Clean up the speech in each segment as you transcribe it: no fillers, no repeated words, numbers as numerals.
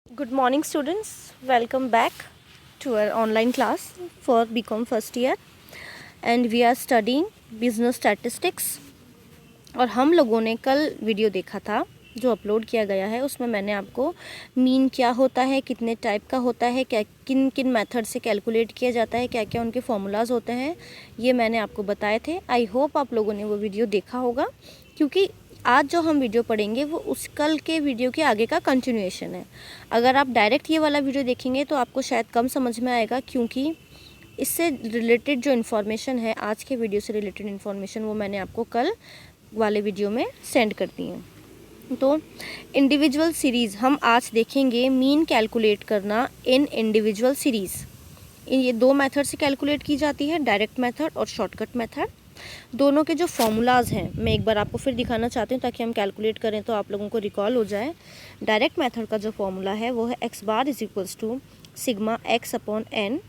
Good morning students, welcome back to our online class for BCom first year and we are studying business statistics। और हम लोगों ने कल video देखा था जो अपलोड किया गया है, उसमें मैंने आपको मीन क्या होता है, कितने टाइप का होता है, क्या किन किन मेथड से कैलकुलेट किया जाता है, क्या क्या उनके फॉर्मूलाज होते हैं, ये मैंने आपको बताए थे। आई होप आप लोगों ने वो वीडियो देखा होगा, क्योंकि आज जो हम वीडियो पढ़ेंगे वो उस कल के वीडियो के आगे का कंटिन्यूएशन है। अगर आप डायरेक्ट ये वाला वीडियो देखेंगे तो आपको शायद कम समझ में आएगा, क्योंकि इससे रिलेटेड जो इन्फॉर्मेशन है, आज के वीडियो से रिलेटेड इन्फॉर्मेशन, वो मैंने आपको कल वाले वीडियो में सेंड कर दी हैं। तो इंडिविजुअल सीरीज़ हम आज देखेंगे, मीन कैलकुलेट करना इन इंडिविजुअल सीरीज़। ये दो मेथड से कैलकुलेट की जाती है, डायरेक्ट मेथड और शॉर्टकट मेथड। दोनों के जो फॉर्मूलाज हैं मैं एक बार आपको फिर दिखाना चाहती हूँ, ताकि हम कैलकुलेट करें तो आप लोगों को रिकॉल हो जाए। डायरेक्ट मेथड का जो फॉर्मूला है वो है X bar is equals to sigma x upon N.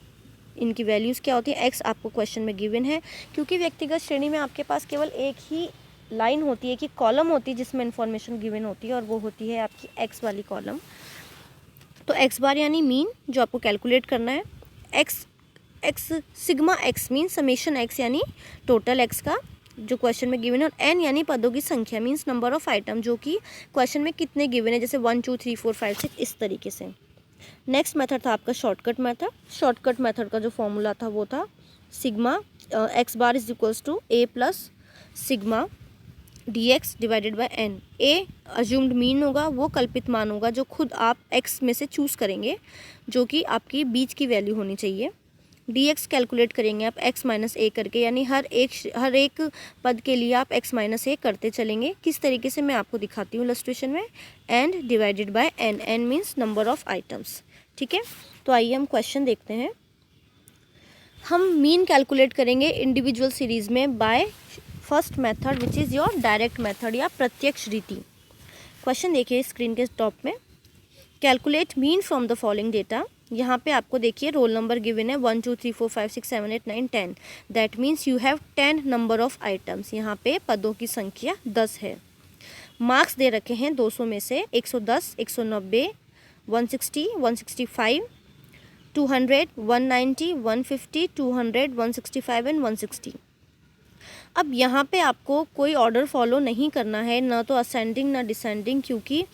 इनकी वैल्यूज़ क्या होती है, एक्स आपको क्वेश्चन में गिवन है, क्योंकि व्यक्तिगत श्रेणी में आपके पास केवल एक ही लाइन होती है कि कॉलम होती है जिसमें इन्फॉर्मेशन गिवन होती है, और वो होती है आपकी एक्स वाली कॉलम। तो एक्स बार यानी मीन जो आपको कैलकुलेट करना है, x sigma x mean summation x यानी टोटल एक्स का जो क्वेश्चन में गिवन है, और एन यानी पदों की संख्या मीन्स नंबर ऑफ आइटम जो कि क्वेश्चन में कितने गिवन है, जैसे 1 2 3 4 5 6 इस तरीके से। नेक्स्ट मेथड था आपका शॉर्टकट मेथड। शॉर्टकट मेथड का जो फॉर्मूला था वो था sigma X bar is equals to A plus sigma D X divided by N. A assumed mean होगा, वो कल्पित मान होगा जो खुद आप एक्स में से चूज़ करेंगे, जो कि आपकी बीच की वैल्यू होनी चाहिए। डी एक्स कैलकुलेट करेंगे आप एक्स माइनस ए करके, यानी हर एक पद के लिए आप एक्स माइनस ए करते चलेंगे। किस तरीके से मैं आपको दिखाती हूँ इलस्ट्रेशन में। And divided by N, N means number of items. ठीक है, तो आइए हम क्वेश्चन देखते हैं। हम मीन कैलकुलेट करेंगे इंडिविजुअल सीरीज में by first method which is your direct method या प्रत्यक्ष रीति। क्वेश्चन देखिए स्क्रीन के टॉप में, calculate mean from the following data. यहाँ पे आपको देखिए रोल नंबर गिवन है 1 2 3 4 5 6 7 8 9 10। That means you have 10 number of items. यहाँ पे पदों की संख्या 10 है। मार्क्स दे रखे हैं 200 में से 110, 190, 160, 165, 200, 190, 150, 200, 165 एंड 160। अब यहाँ पे आपको कोई ऑर्डर फॉलो नहीं करना है, ना तो असेंडिंग ना डिसेंडिंग, क्योंकि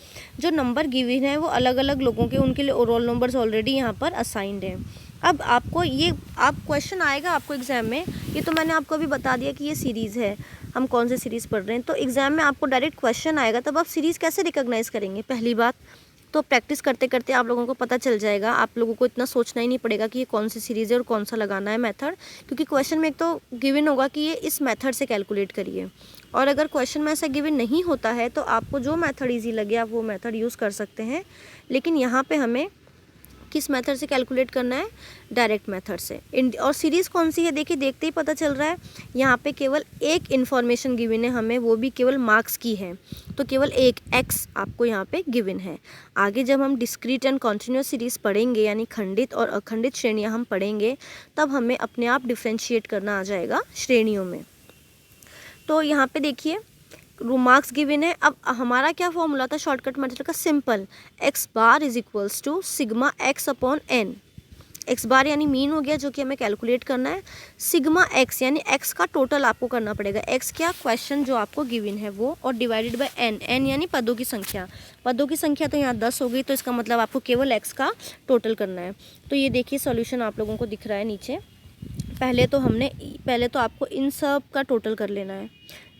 जो नंबर गिवन है वो अलग अलग लोगों के, उनके लिए रोल नंबर्स ऑलरेडी यहाँ पर असाइंड हैं। अब आपको ये क्वेश्चन आएगा आपको एग्ज़ाम में, ये तो मैंने आपको अभी बता दिया कि ये सीरीज़ है, हम कौन सी सीरीज़ पढ़ रहे हैं। तो एग्ज़ाम में आपको डायरेक्ट क्वेश्चन आएगा, तब आप सीरीज़ कैसे रिकॉग्नाइज़ करेंगे। पहली बात तो प्रैक्टिस करते करते आप लोगों को पता चल जाएगा, आप लोगों को इतना सोचना ही नहीं पड़ेगा कि ये कौन सी सीरीज़ है और कौन सा लगाना है मेथड, क्योंकि क्वेश्चन में एक तो गिवन होगा कि ये इस मेथड से कैलकुलेट करिए। और अगर क्वेश्चन में ऐसा गिवन नहीं होता है तो आपको जो मेथड ईजी लगे आप वो मेथड यूज़ कर सकते हैं, लेकिन यहाँ पे हमें किस मेथड से कैलकुलेट करना है, डायरेक्ट मेथड से। और सीरीज़ कौन सी है देखिए, देखते ही पता चल रहा है। यहाँ पे केवल एक इन्फॉर्मेशन गिवन है हमें, वो भी केवल मार्क्स की है, तो केवल एक एक्स आपको यहाँ पे गिवन है। आगे जब हम डिस्क्रीट एंड कॉन्टिन्यूस सीरीज़ पढ़ेंगे, यानी खंडित और अखंडित श्रेणियाँ हम पढ़ेंगे, तब हमें अपने आप डिफ्रेंशिएट करना आ जाएगा श्रेणियों में। तो यहाँ पे देखिए मार्क्स गिवन है। अब हमारा क्या फॉर्मूला था शॉर्टकट मेथड का, simple, x bar is equals to sigma x upon n. X bar यानी मीन हो गया जो कि हमें कैलकुलेट करना है, सिग्मा एक्स यानी एक्स का टोटल आपको करना पड़ेगा, एक्स क्या क्वेश्चन जो आपको गिवन है वो, और डिवाइडेड बाय एन, एन यानी पदों की संख्या। पदों की संख्या तो यहाँ 10 हो गई, तो इसका मतलब आपको केवल एक्स का टोटल करना है। तो ये देखिए सॉल्यूशन आप लोगों को दिख रहा है नीचे। पहले तो आपको इन सब का टोटल कर लेना है।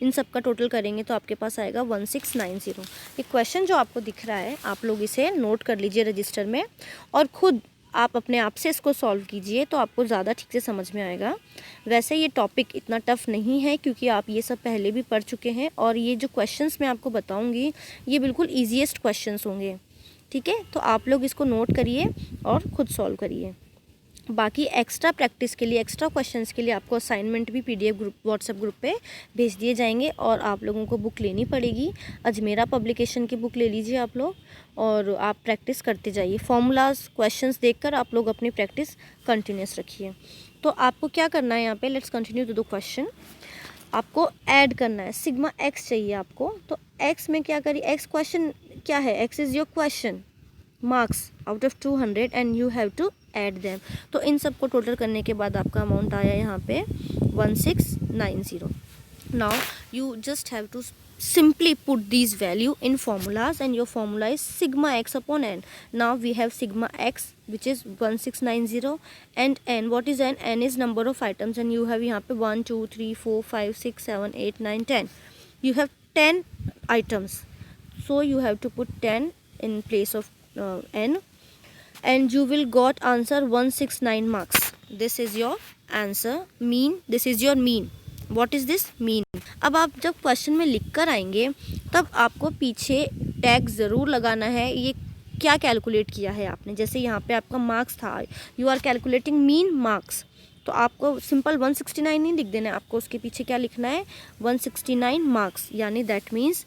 इन सब का टोटल करेंगे तो आपके पास आएगा 1690। ये क्वेश्चन जो आपको दिख रहा है आप लोग इसे नोट कर लीजिए रजिस्टर में, और खुद आप अपने आप से इसको सॉल्व कीजिए तो आपको ज़्यादा ठीक से समझ में आएगा। वैसे ये टॉपिक इतना टफ नहीं है, क्योंकि आप ये सब पहले भी पढ़ चुके हैं, और ये जो क्वेश्चंस मैं आपको बताऊँगी ये बिल्कुल ईजीएस्ट क्वेश्चंस होंगे। ठीक है, तो आप लोग इसको नोट करिए और ख़ुद सॉल्व करिए। बाकी एक्स्ट्रा प्रैक्टिस के लिए, एक्स्ट्रा क्वेश्चंस के लिए आपको असाइनमेंट भी पीडीएफ ग्रुप, व्हाट्सएप ग्रुप पे भेज दिए जाएंगे, और आप लोगों को बुक लेनी पड़ेगी। अजमेरा पब्लिकेशन की बुक ले लीजिए आप लोग, और आप प्रैक्टिस करते जाइए। फॉर्मूलाज क्वेश्चंस देखकर आप लोग अपनी प्रैक्टिस कंटिन्यूस रखिए। तो आपको क्या करना है यहाँ पे, let's continue to the question. आपको ऐड करना है, सिग्मा एक्स चाहिए आपको, तो एक्स में क्या करिए, एक्स क्वेश्चन क्या है, X is your question, marks out of 200 and you have to add them. तो इन सब को टोटल करने के बाद आपका अमाउंट आया यहाँ पे 1690। Now you just have to simply put these value in formulas and your formula is sigma x upon n. Now we have sigma x which is 1690 and n, what is n? N is number of items and you have यहाँ पे 1 2 3 4 5 6 7 8 9 10, you have 10 items, so you have to put 10 in place of n and you will got answer 169 marks. This is your answer mean, this is your mean. What is this mean? अब आप जब question में लिख कर आएंगे तब आपको पीछे टैग ज़रूर लगाना है, ये क्या कैलकुलेट किया है आपने। जैसे यहाँ पे आपका मार्क्स था, you are calculating mean marks, तो आपको सिंपल 169 नहीं लिख देना है, आपको उसके पीछे क्या लिखना है 169 मार्क्स, यानी दैट मीन्स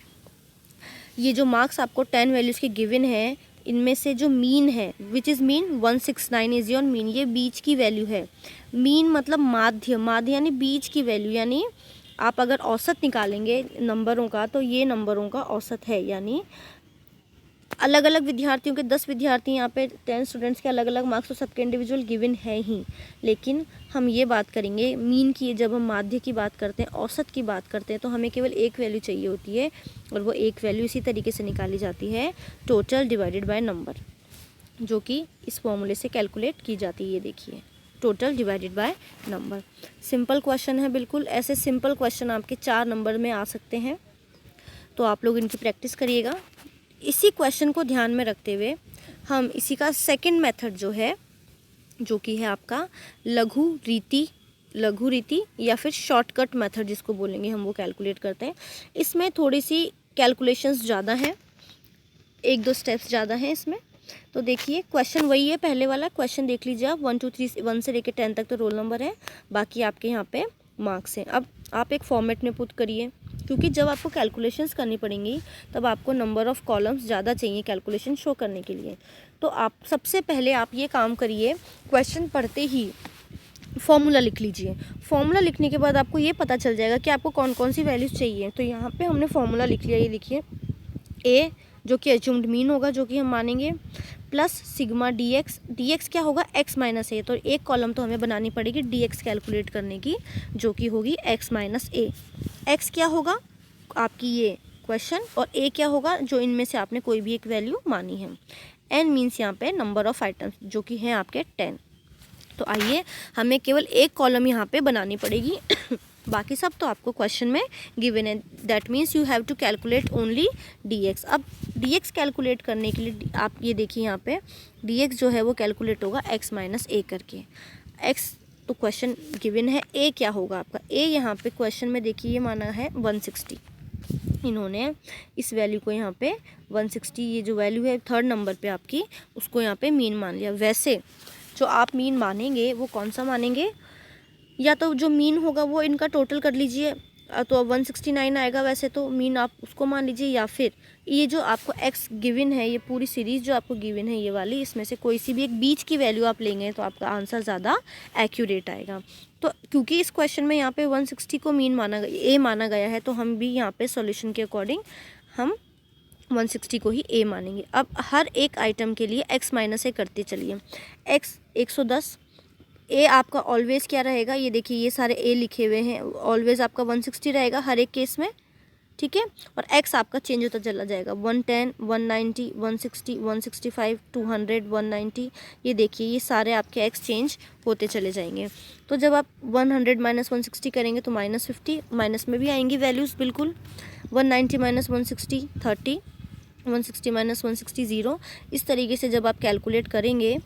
ये जो मार्क्स आपको 10 वैल्यूज़ के गिवन है इनमें से जो मीन है which is mean 169 is your mean, ये बीच की वैल्यू है। मीन मतलब माध्य, माध्य यानी बीच की वैल्यू, यानी आप अगर औसत निकालेंगे नंबरों का तो ये नंबरों का औसत है। यानी अलग अलग विद्यार्थियों के 10 विद्यार्थी यहाँ पे 10 स्टूडेंट्स के अलग अलग मार्क्स तो सबके इंडिविजुअल गिवन है ही, लेकिन हम ये बात करेंगे मीन की। जब हम माध्य की बात करते हैं, औसत की बात करते हैं, तो हमें केवल एक वैल्यू चाहिए होती है और वो एक वैल्यू इसी तरीके से निकाली जाती है टोटल डिवाइडेड बाय नंबर, जो कि इस फॉर्मूले से कैलकुलेट की जाती है। ये देखिए total divided by number, simple question है बिल्कुल। ऐसे सिंपल क्वेश्चन आपके 4 नंबर में आ सकते हैं, तो आप लोग इनकी प्रैक्टिस करिएगा। इसी क्वेश्चन को ध्यान में रखते हुए हम इसी का सेकंड मेथड जो है, जो कि है आपका लघु रीति या फिर शॉर्टकट मेथड जिसको बोलेंगे हम, वो कैलकुलेट करते हैं। इसमें थोड़ी सी कैलकुलेशंस ज़्यादा हैं, 1-2 स्टेप्स ज़्यादा हैं इसमें। तो देखिए क्वेश्चन वही है, पहले वाला क्वेश्चन देख लीजिए आप, 1 2 3 1 से लेकर 10 तक तो रोल नंबर है, बाकी आपके यहाँ पे मार्क्स हैं। अब आप एक फॉर्मेट में पुट करिए, क्योंकि जब आपको कैलकुलेशंस करनी पड़ेंगी तब आपको नंबर ऑफ़ कॉलम्स ज़्यादा चाहिए कैलकुलेशन शो करने के लिए। तो आप सबसे पहले आप ये काम करिए, क्वेश्चन पढ़ते ही फॉर्मूला लिख लीजिए। फॉर्मूला लिखने के बाद आपको ये पता चल जाएगा कि आपको कौन कौन सी वैल्यूज़ चाहिए। तो यहाँ पे हमने फॉर्मूला लिख लिया, ये देखिए ए जो कि अज्यूम्ड मीन होगा, जो कि हम मानेंगे, प्लस सिग्मा डी एक्स क्या होगा x माइनस ए, तो एक कॉलम तो हमें बनानी पड़ेगी dx कैलकुलेट करने की, जो कि होगी x माइनस ए। x क्या होगा आपकी ये क्वेश्चन, और a क्या होगा जो इनमें से आपने कोई भी एक वैल्यू मानी है। n मीन्स यहाँ पे नंबर ऑफ़ आइटम्स, जो कि हैं आपके 10। तो आइए हमें केवल एक कॉलम यहाँ पे बनानी पड़ेगी बाकी सब तो आपको क्वेश्चन में गिवन है। That means you have to calculate only dx। अब dx कैलकुलेट करने के लिए आप ये देखिए यहाँ पे dx जो है वो कैलकुलेट होगा x माइनस ए करके। x तो क्वेश्चन गिवन है, a क्या होगा आपका, a यहाँ पे क्वेश्चन में देखिए ये माना है 160, इन्होंने इस वैल्यू को यहाँ पे 160, ये जो वैल्यू है 3rd नंबर पे आपकी, उसको यहाँ पे मीन मान लिया। वैसे जो आप मीन मानेंगे वो कौन सा मानेंगे, या तो जो मीन होगा वो इनका टोटल कर लीजिए, तो 169 आएगा वैसे तो मीन आप उसको मान लीजिए, या फिर ये जो आपको x गिवन है, ये पूरी सीरीज़ जो आपको गिवन है ये वाली, इसमें से कोई सी भी एक बीच की वैल्यू आप लेंगे तो आपका आंसर ज़्यादा एक्यूरेट आएगा। तो क्योंकि इस क्वेश्चन में यहाँ पे 160 को मीन माना ए माना गया है, तो हम भी यहाँ पे सॉल्यूशन के अकॉर्डिंग हम 160 को ही ए मानेंगे। अब हर एक आइटम के लिए x माइनस ए करते चलिए। x 110, ए आपका ऑलवेज़ क्या रहेगा, ये देखिए ये सारे ए लिखे हुए हैं, ऑलवेज़ आपका 160 रहेगा हर एक केस में, ठीक है। और x आपका चेंज होता चला जाएगा, 110, 190, 160, 165, 200, 190, ये देखिए ये सारे आपके x चेंज होते चले जाएंगे। तो जब आप 100 माइनस 160 करेंगे तो -50, माइनस में भी आएंगी वैल्यूज़ बिल्कुल। 190 माइनस 160 30, 160 माइनस 160 0। इस तरीके से जब आप कैलकुलेट करेंगे,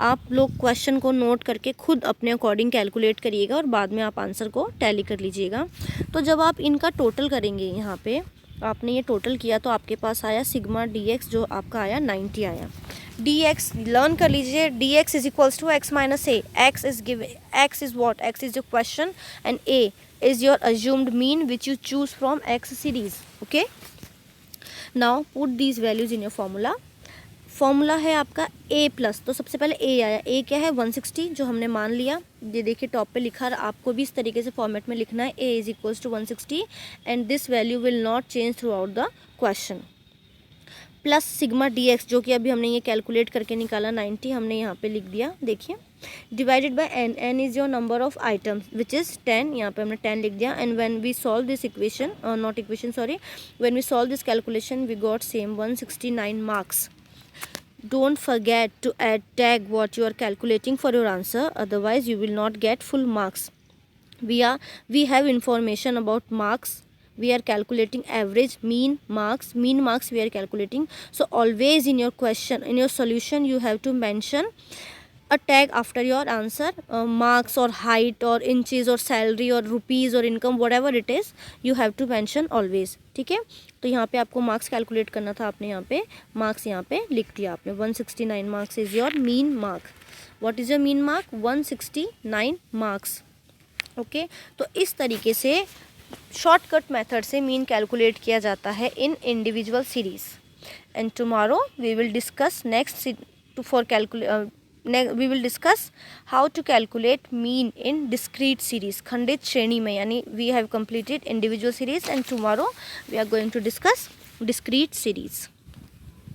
आप लोग क्वेश्चन को नोट करके खुद अपने अकॉर्डिंग कैलकुलेट करिएगा और बाद में आप आंसर को टैली कर लीजिएगा। तो जब आप इनका टोटल करेंगे, यहाँ पे आपने ये टोटल किया तो आपके पास आया सिग्मा dx जो आपका आया 90 आया। dx लर्न कर लीजिए, dx is equals to x minus A. x is given, x is what, x is your question and a is your assumed mean which you choose from x series. Okay, now put these values in your formula. Formula है आपका a plus, तो सबसे पहले a आया, a क्या है 160 जो हमने मान लिया, ये देखिए टॉप पे लिखा, आपको भी इस तरीके से फॉर्मेट में लिखना है, a is equals to 160 and this value will not change throughout the question. Plus sigma D X, जो कि अभी हमने ये कैलकुलेट करके निकाला 90, हमने यहाँ पे लिख दिया, देखिए, divided by N, N is your number of items which is 10, यहाँ पे हमने 10 लिख दिया। And when we solve this equation, not equation sorry, when we solve this calculation we got same 169 marks. Don't forget to add tag what you are calculating for your answer, otherwise you will not get full marks. We have information about marks. We are calculating average, mean marks we are calculating. So always in your question, in your solution, you have to mention a tag after your answer, marks or height or inches or salary or rupees or income, whatever it is, you have to mention always. ठीक है, तो यहाँ पे आपको marks calculate करना था, आपने यहाँ पे मार्क्स यहाँ पे लिख दिया आपने। 169 marks is your mean mark. What is your mean mark? 169 marks. Okay, तो इस तरीके से शॉर्टकट मेथड से मीन कैलकुलेट किया जाता है in individual series. And tomorrow we will discuss we will discuss how to calculate mean in discrete series, खंडित श्रेणी में, यानी we have completed individual series and tomorrow we are going to discuss discrete series.